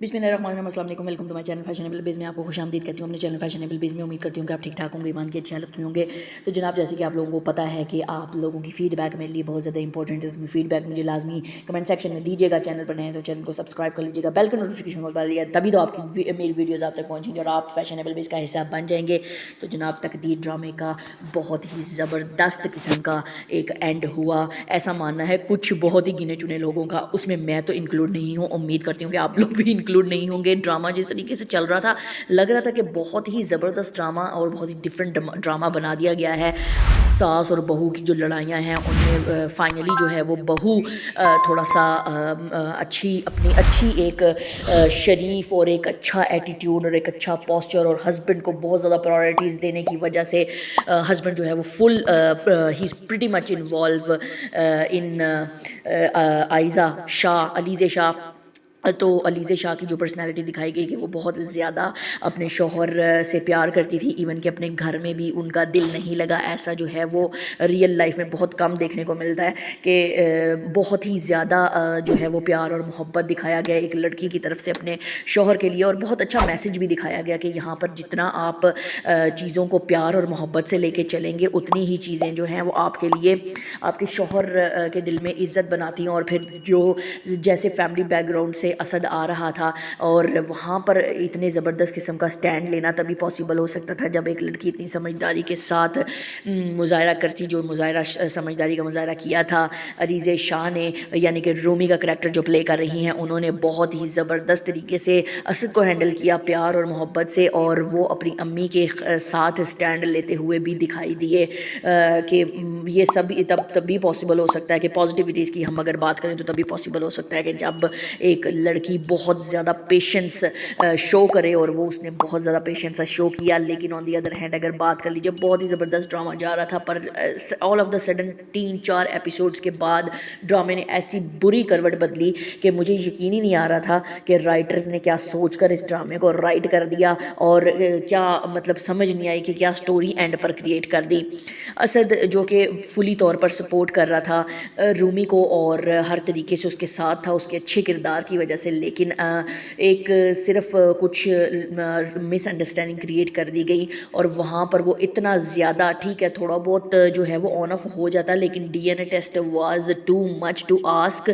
बिस्मिल्लाहिर्रहमानिर्रहीम, अस्सलाम वालेकुम, welcome to my channel fashionable base में आपको खुश आमदीद करती हूँ अपने चैनल फैशनेबल बेस में। उम्मीद करती हूँ कि आप ठीक ठाक होंगे, ईमान की अच्छी हालत में होंगे। तो जनाब, जैसे कि आप लोगों को पता है कि आप लोगों की फीडबैक मेरे लिए बहुत ज़्यादा इंपॉर्टेंट है। फीडबैक मुझे लाजमी कमेंट सेक्शन में दीजिएगा। चैनल पर नए हैं तो चैनल को सब्सक्राइब कर लीजिएगा, बेल का नोटिफिकेशन को दबा दिया, तभी तो आपकी मेरी वीडियोज़ आप तक पहुँचेंगे और आप फैशनेबल बेस का हिस्सा बन जाएंगे। तो जनाब, तकदीर ड्रामे का बहुत ही ज़बरदस्त किस्म का एक एंड हुआ, ऐसा मानना है कुछ बहुत ही गिने चुने लोगों का। उसमें मैं तो इंक्लूड नहीं हूँ, उम्मीद करती हूँ कि आप लोग भी इंक्लूड नहीं होंगे। ड्रामा जिस तरीके से चल रहा था, लग रहा था कि बहुत ही ज़बरदस्त ड्रामा और बहुत ही डिफरेंट ड्रामा बना दिया गया है। सास और बहू की जो लड़ाइयाँ हैं उनमें फाइनली जो है वो बहू थोड़ा सा अच्छी एक शरीफ और एक अच्छा एटीट्यूड और एक अच्छा पोस्चर और हस्बैंड को बहुत ज़्यादा प्रायोरिटीज़ देने की वजह से हस्बैंड जो है वो full he is pretty much involve in Alizeh Shah. तो अलीज़े शाह की जो पर्सनालिटी दिखाई गई कि वो बहुत ज़्यादा अपने शौहर से प्यार करती थी, इवन कि अपने घर में भी उनका दिल नहीं लगा। ऐसा जो है वो रियल लाइफ में बहुत कम देखने को मिलता है कि बहुत ही ज़्यादा जो है वो प्यार और मोहब्बत दिखाया गया एक लड़की की तरफ से अपने शौहर के लिए। और बहुत अच्छा मैसेज भी दिखाया गया कि यहाँ पर जितना आप चीज़ों को प्यार और मोहब्बत से लेके चलेंगे, उतनी ही चीज़ें जो हैं वो आपके लिए आपके शौहर के दिल में इज़्ज़त बनाती हैं। और फिर जो जैसे फैमिली बैकग्राउंड से असद आ रहा था और वहाँ पर इतने ज़बरदस्त किस्म का स्टैंड लेना तभी पॉसिबल हो सकता था जब एक लड़की इतनी समझदारी के साथ मुजाहरा करती, जो मुजाहरा समझदारी का मुजाहरा किया था अलीज़े शाह ने, यानी कि रूमी का करैक्टर जो प्ले कर रही हैं, उन्होंने बहुत ही ज़बरदस्त तरीके से असद को हैंडल किया प्यार और मोहब्बत से। और वो अपनी अम्मी के साथ स्टैंड लेते हुए भी दिखाई दिए कि ये सब तभी पॉसिबल हो सकता है कि पॉजिटिविटीज़ की हम अगर बात करें तो तभी पॉसिबल हो सकता है कि जब एक लड़की बहुत ज़्यादा पेशेंस शो करे, और वो उसने बहुत ज़्यादा पेशेंस शो किया। लेकिन ऑन दी अदर हैंड अगर बात कर लीजिए, बहुत ही ज़बरदस्त ड्रामा जा रहा था, पर all of the sudden 3-4 episodes के बाद ड्रामे ने ऐसी बुरी करवट बदली कि मुझे यकीन ही नहीं आ रहा था कि राइटर्स ने क्या सोचकर इस ड्रामे को राइट कर दिया और क्या मतलब समझ नहीं आई कि क्या स्टोरी एंड पर क्रिएट कर दी। असद जो कि फुली तौर पर सपोर्ट कर रहा था रूमी को और हर तरीके से उसके साथ था उसके अच्छे किरदार की वजह से, लेकिन एक सिर्फ कुछ मिसअंडरस्टैंडिंग क्रिएट कर दी गई और वहाँ पर वो इतना ज़्यादा, ठीक है थोड़ा बहुत जो है वो ऑन ऑफ हो जाता, लेकिन DNA test was too much to ask.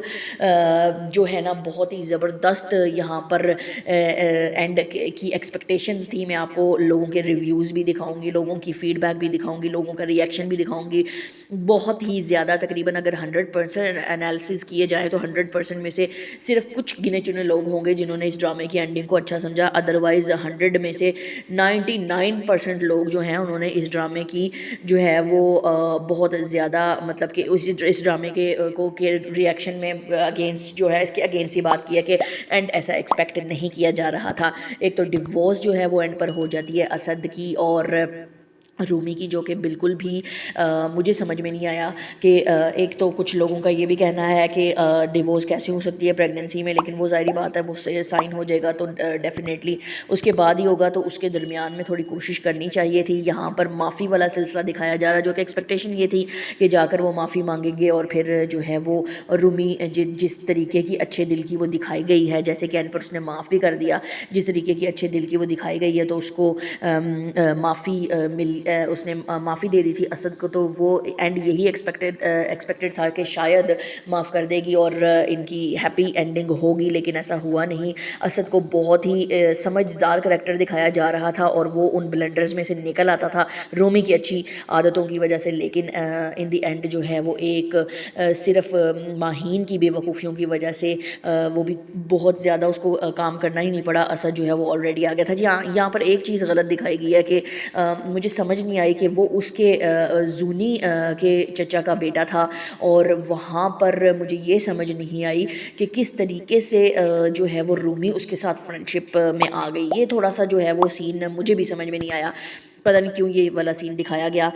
जो है ना बहुत ही ज़बरदस्त यहाँ पर एंड की एक्सपेक्टेशंस थी। मैं आपको लोगों के रिव्यूज़ भी दिखाऊंगी, लोगों की फ़ीडबैक भी दिखाऊंगी, लोगों का रिएक्शन भी दिखाऊंगी। बहुत ही ज़्यादा, तकरीबन अगर 100% एनालिसिस किए जाए तो 100% में से सिर्फ कुछ गिने चुने लोग होंगे जिन्होंने इस ड्रामे की एंडिंग को अच्छा समझा। अदरवाइज़ 100 में से 99% लोग जो हैं उन्होंने इस ड्रामे की जो है वो बहुत ज़्यादा मतलब कि इस ड्रामे के रिएक्शन में अगेंस्ट जो है इसके अगेंस्ट ही बात की है कि एंड ऐसा एक्सपेक्ट नहीं किया जा रहा था। एक तो डिवोर्स जो है वो एंड पर हो जाती है असद की और रूमी की, जो कि बिल्कुल भी मुझे समझ में नहीं आया कि एक तो कुछ लोगों का ये भी कहना है कि डिवोर्स कैसे हो सकती है प्रेगनेंसी में, लेकिन वो ज़ाहिर बात है वो साइन हो जाएगा तो डेफिनेटली उसके बाद ही होगा, तो उसके दरमियान में थोड़ी कोशिश करनी चाहिए थी। यहाँ पर माफ़ी वाला सिलसिला दिखाया जा रहा है, जो कि एक्सपेक्टेशन ये थी कि जाकर वो माफ़ी मांगेंगे और फिर जो है वो रूमी जिस तरीके की अच्छे दिल की वो दिखाई गई है, जैसे कि एंड पर उसने माफ़ भी कर दिया, जिस तरीके की अच्छे दिल की वो दिखाई गई है, तो उसको माफ़ी उसने माफ़ी दे दी थी असद को। तो वो एंड यही एक्सपेक्टेड था कि शायद माफ़ कर देगी और इनकी हैप्पी एंडिंग होगी, लेकिन ऐसा हुआ नहीं। असद को बहुत ही समझदार करैक्टर दिखाया जा रहा था और वो उन ब्लंडर्स में से निकल आता था रूमी की अच्छी आदतों की वजह से, लेकिन इन दी एंड जो है वो एक सिर्फ माहीन की बेवकूफ़ियों की वजह से वो भी बहुत ज़्यादा उसको काम करना ही नहीं पड़ा। असद जो है वो ऑलरेडी आ गया था। जी हाँ, यहाँ पर एक चीज़ गलत दिखाई गई है कि मुझे समझ नहीं आई कि वो उसके जूनी के चचा का बेटा था, और वहाँ पर मुझे ये समझ नहीं आई कि किस तरीके से जो है वो रूमी उसके साथ फ्रेंडशिप में आ गई। ये थोड़ा सा जो है वो सीन मुझे भी समझ में नहीं आया। پتہ نہیں کیوں یہ والا سین دکھایا گیا۔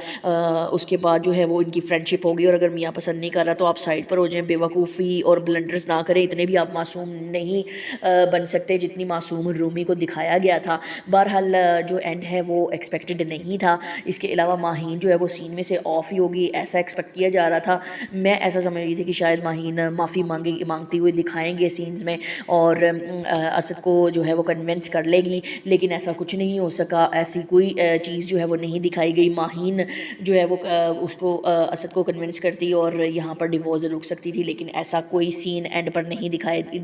اس کے بعد جو ہے وہ ان کی فرینڈشپ ہوگی، اور اگر میاں پسند نہیں کر رہا تو آپ سائڈ پر ہو جائیں، بے وقوفی اور بلنڈرز نہ کریں، اتنے بھی آپ معصوم نہیں بن سکتے جتنی معصوم رومی کو دکھایا گیا تھا۔ بہرحال جو اینڈ ہے وہ ایکسپیکٹڈ نہیں تھا۔ اس کے علاوہ ماہین جو ہے وہ سین میں سے آف ہی ہوگی، ایسا ایکسپیکٹ کیا جا رہا تھا۔ میں ایسا سمجھ رہی تھی کہ شاید ماہین معافی مانگتی ہوئی دکھائیں گے سینز میں، اور اسد کو جو ہے وہ کنونس کر لے گی، لیکن ایسا کچھ نہیں ہو سکا۔ ایسی کوئی چیز جو ہے وہ نہیں دکھائی گئی۔ ماہین جو ہے وہ اس کو اسد کو کنونس کرتی اور یہاں پر ڈیورس رک سکتی تھی، لیکن ایسا کوئی سین اینڈ پر نہیں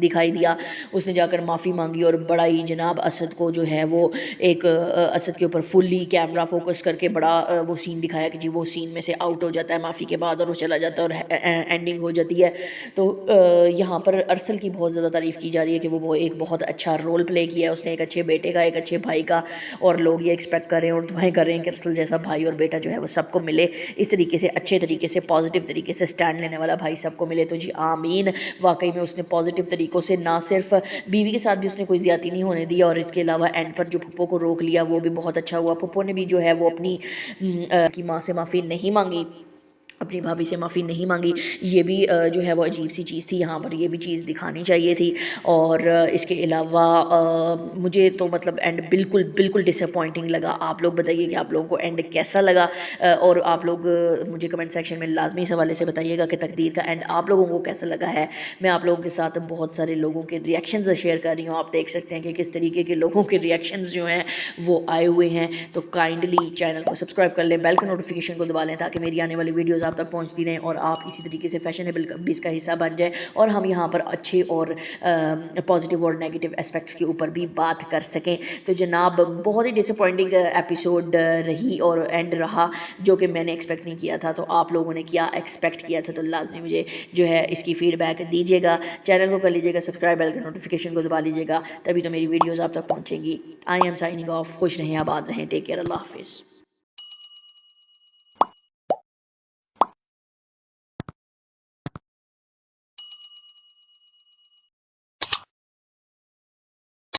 دکھائی دیا۔ اس نے جا کر معافی مانگی، اور بڑا ہی جناب اسد کو جو ہے وہ ایک اسد کے اوپر فلی کیمرہ فوکس کر کے بڑا وہ سین دکھایا کہ جی وہ سین میں سے آؤٹ ہو جاتا ہے معافی کے بعد، اور وہ چلا جاتا ہے اور اینڈنگ ہو جاتی ہے۔ تو یہاں پر ارسل کی بہت زیادہ تعریف کی جا رہی ہے کہ وہ ایک بہت اچھا رول پلے کیا ہے، اس نے ایک اچھے بیٹے کا، ایک اچھے بھائی کا، اور لوگ یہ ایکسپیکٹ کر رہے ہیں اور دعائیں کر رہے ہیں کہ ارسل جیسا بھائی اور بیٹا جو ہے وہ سب کو ملے، اس طریقے سے اچھے طریقے سے پازیٹیو طریقے سے سٹینڈ لینے والا بھائی سب کو ملے۔ تو جی آمین۔ واقعی میں اس نے پازیٹیو طریقوں سے نہ صرف بیوی کے ساتھ بھی اس نے کوئی زیادتی نہیں ہونے دی، اور اس کے علاوہ اینڈ پر جو پھپھو کو روک لیا وہ بھی بہت اچھا ہوا۔ پھپھو نے بھی جو ہے وہ اپنی کی ماں سے معافی نہیں مانگی، اپنی بھابھی سے معافی نہیں مانگی، یہ بھی جو ہے وہ عجیب سی چیز تھی، یہاں پر یہ بھی چیز دکھانی چاہیے تھی۔ اور اس کے علاوہ مجھے تو مطلب اینڈ بالکل ڈس اپوائنٹنگ لگا۔ آپ لوگ بتائیے کہ آپ لوگوں کو اینڈ کیسا لگا، اور آپ لوگ مجھے کمنٹ سیکشن میں لازمی اس حوالے سے بتائیے گا کہ تقدیر کا اینڈ آپ لوگوں کو کیسا لگا ہے۔ میں آپ لوگوں کے ساتھ بہت سارے لوگوں کے ریئیکشنز شیئر کر رہی ہوں، آپ دیکھ سکتے ہیں کہ کس طریقے کے لوگوں کے ریئیکشنز جو ہیں وہ آئے ہوئے ہیں۔ تو کائنڈلی چینل کو سبسکرائب کر لیں، بیل کے نوٹیفیکیشن کو دبا لیں تاکہ میری آنے والی ویڈیوز آپ تک پہنچتی رہیں، اور آپ اسی طریقے سے فیشنیبل بھی اس کا حصہ بن جائیں، اور ہم یہاں پر اچھے اور پازیٹیو اور نیگیٹو اسپیکٹس کے اوپر بھی بات کر سکیں۔ تو جناب بہت ہی ڈس اپوائنٹنگ ایپیسوڈ رہی اور اینڈ رہا، جو کہ میں نے ایکسپیکٹ نہیں کیا تھا۔ تو آپ لوگوں نے کیا ایکسپیکٹ کیا تھا؟ تو لازمی مجھے جو ہے اس کی فیڈ بیک دیجیے گا، چینل کو کر لیجیے گا سبسکرائب، بیل کے نوٹیفیکیشن کو دبا لیجیے گا، تبھی تو میری ویڈیوز آپ تک پہنچیں گی۔ I am signing off. خوش رہیں، آباد رہیں، ٹیک کیئر، اللہ حافظ۔